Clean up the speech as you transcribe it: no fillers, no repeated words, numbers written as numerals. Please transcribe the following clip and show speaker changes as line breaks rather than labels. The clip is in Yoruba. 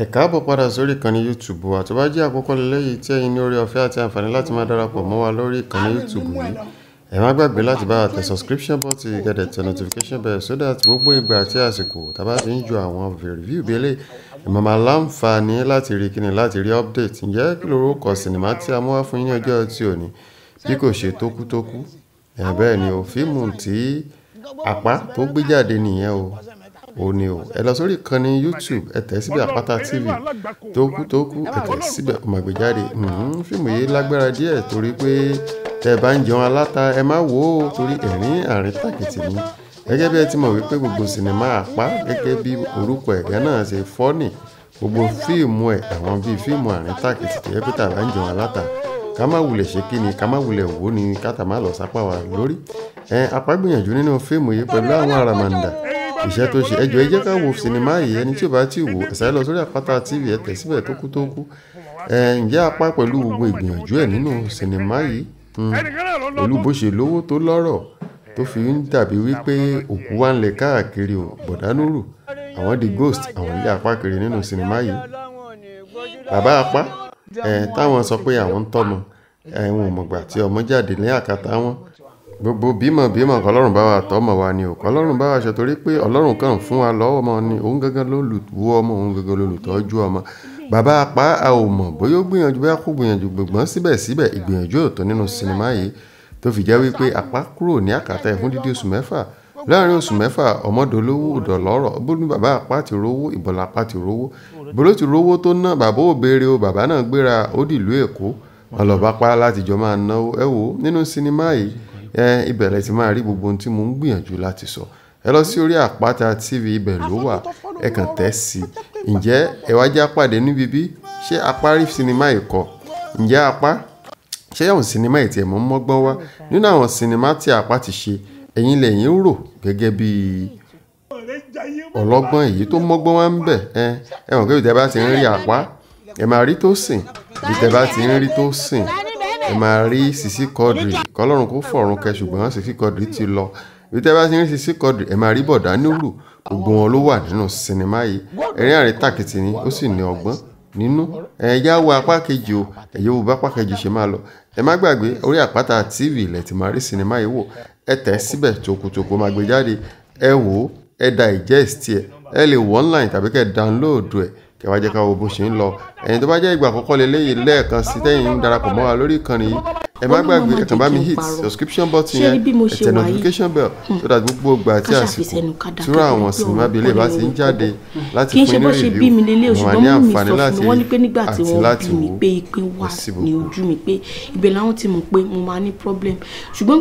Ẹ káàbọ̀ padà sórí ìkànnì YouTube wa. Tó bá jẹ́ àkọ́kọ́ lélẹ́yìí tí ẹ̀yin ní oore ọ̀fẹ́ àti àǹfààní láti máa darapọ̀ mọ́ wa lórí ìkànnì YouTube yìí, ẹ má gbàgbé láti bá wa tẹ subscription button gẹ́gẹ́ tẹ notification bell so that gbogbo ìgbà àti àsìkò tá bá ti ń ju àwọn review bí eléyìí ẹ máa láǹfààní láti rí kíni láti rí update. Ǹjẹ́ kí lorúkọ sinimá tí a mú wá fún yín ní ọjọ́ tí òní bí kò ṣe tókútókú? Bẹ́ẹ̀ ni o, fíìmù tí Àpá tó gbé jáde nìyẹn o ní o. Ẹ lọ sórí ìkànnì YouTube, ẹ tẹ̀ síbẹ̀ Àpáta TV tókú ẹ tẹ̀ síbẹ̀ ó máa gbé jáde. Fíìmù yìí lágbára díẹ̀ torí pé tẹ́ bá ń jẹun aláta ẹ má wò ó torí ẹ̀rín àríntàkìtì ni. Gẹ́gẹ́ bí ẹ ti mọ̀ wípé gbogbo sinimá Àpá gẹ́gẹ́ bí orúkọ ẹ̀gẹ́ náà ṣe fọ́nì, gbogbo fíìmù ẹ̀ àwọn bíi fíìmù àríntàkìtì tó yẹ pé tá bá ń jẹun aláta ká má wulẹ̀ ṣe kí ni ká má wulẹ̀ wò ó ni káta má lọ sápá wa lórí. Àpá gbìyànjú nínú fíìmù yìí pẹ̀lú àwọn àràmàǹdà iṣẹ́ tó ṣe. Ẹ jọ̀ọ́ ẹ jẹ́ ká wo sinimá yìí, ẹni tí ò bá ti wò ẹ sáré lọ sórí Àpáta TV ẹ tẹ̀ síbẹ̀ tókú. Ǹjẹ́ Àpá pẹ̀lú gbogbo ìgbìyànjú ẹ̀ nínú sinimá yìí pẹ̀lú bó ṣe lówó tó lọ́rọ̀ tó fi ń dàbí wípé òkú wa ń lẹ káàkiri o, Bọ̀dá Núrù àwọn the ghost àwọn ilé Àpá kiri nínú sinimá yìí. Bàbá Àpá táwọn sọ pé àwọn ń tọ́mọ wọn ò mọ̀gbà tí ọmọ jáde ní àkàtà wọn. Gbogbo bímọ kọlọ́run bá wa tọ́mọ wa ni o, kọlọ́run bá wa ṣe torí pé Ọlọ́run kàn fún wa lọ́wọ́ ọmọ ni, òun gángan ló lùwọ́ ọmọ, òun gángan ló lùtọ́jú ọmọ. Bàbá Àpá a ò mọ̀ bóyá ó gbìyànjú bóyá kò gbìyànjú, gbọ̀ngbọ́n síbẹ̀síbẹ̀ ìgbìyànjú ò tó nínú sinimá yìí tó fi jẹ́ wípé Àpá kúrò ní àkàtà ẹ̀ fún dídí oṣù mẹ́fà. Láàárín oṣù mẹ́fà ọmọdolówó ọ̀dọ̀lọ́rọ̀ bó ní bàbá Àpá ti rówó, ìbọ̀lá Àpá ti rówó, ìbọ̀ló ti rówó tó ná bàbá ò béèrè o, bàbá náà gbéra ó dìlú Èkó ọlọ́ba pa láti jọ máa náwó. Ẹ wò nínú sinimá yìí ìbẹ̀rẹ̀ ti máa rí gbogbo ohun tí mo ń gbìyànjú láti sọ. Ẹ lọ sí orí Àpáta TV, ibẹ̀ ló wà, ẹ kàn tẹ̀ sí. Ǹjẹ́ ẹ wá já pàdé níbi bí ṣé Àpá rí sinimá yìí kọ? Ǹjẹ́ Àpá ṣé àwọn sinimá yìí tí ẹ̀ mọ́ mọ́gbọ́n wá nínú àwọn sinimá tí Àpá ti ṣe ẹ̀yin lẹ́yìn rò gẹ́gẹ́ bí ọlọ́gbọ́n èyí tó mọ́gbọ́n wá ń bẹ̀? Ẹ mọ̀ pé bí tẹ́ bá ti ń rí Àpá ẹ máa rí Tósìn, bí tẹ́ bá ti ń rí Tósìn ẹ máa rí Sisi Quadri, kọ́lọ́run kó fọ̀run kẹ́ ṣùgbọ́n Sisi Quadri ti lọ. Bí tẹ́ bá ti ń rí Sisi Quadri ẹ máa rí Bọ̀dá Núrù, gbogbo wọn ló wà nínú sinimá yìí. Ẹ̀rín àríntàkìtì ni ó sì ní ọgbọ́n nínú. Ẹ̀yà wo apá kejì o, ẹ̀yà wo bá apá kejì ṣe máa lọ. Ẹ má gbàgbé orí Àpáta TV ilẹ̀ ti máa rí sinimá yìí wò, ẹ tẹ̀ síbẹ̀ tókùtókù máa gbé jáde. Ẹ wò ó, ẹ digest ẹ, ẹ lè wò online tàbí kẹ́ download ẹ kẹ́ wá jẹ́ ká wo bó ṣe ń lọ. Ẹ̀yin tó bá jẹ́ ìgbà àkọ́kọ́ lélẹ́yìí lẹ́ẹ̀kan sí tẹ́yìn ń darapọ̀ mọ́ wa lórí ìkànnì yìí, ẹ má gbàgbé ẹ kàn bá mi hit subscription button yẹn, ẹ tẹ notification bell so that gbogbo ìgbà àti àsìkò túrọ̀ àwọn sinimá bíi eléyìí bá ti ń jáde láti fún ní review wọn ní àǹfààní láti àti láti wò ó.
ní ojú mi pé ibẹ̀ làwọn ti mọ̀ pé mo máa ní problem ṣùgbọ́n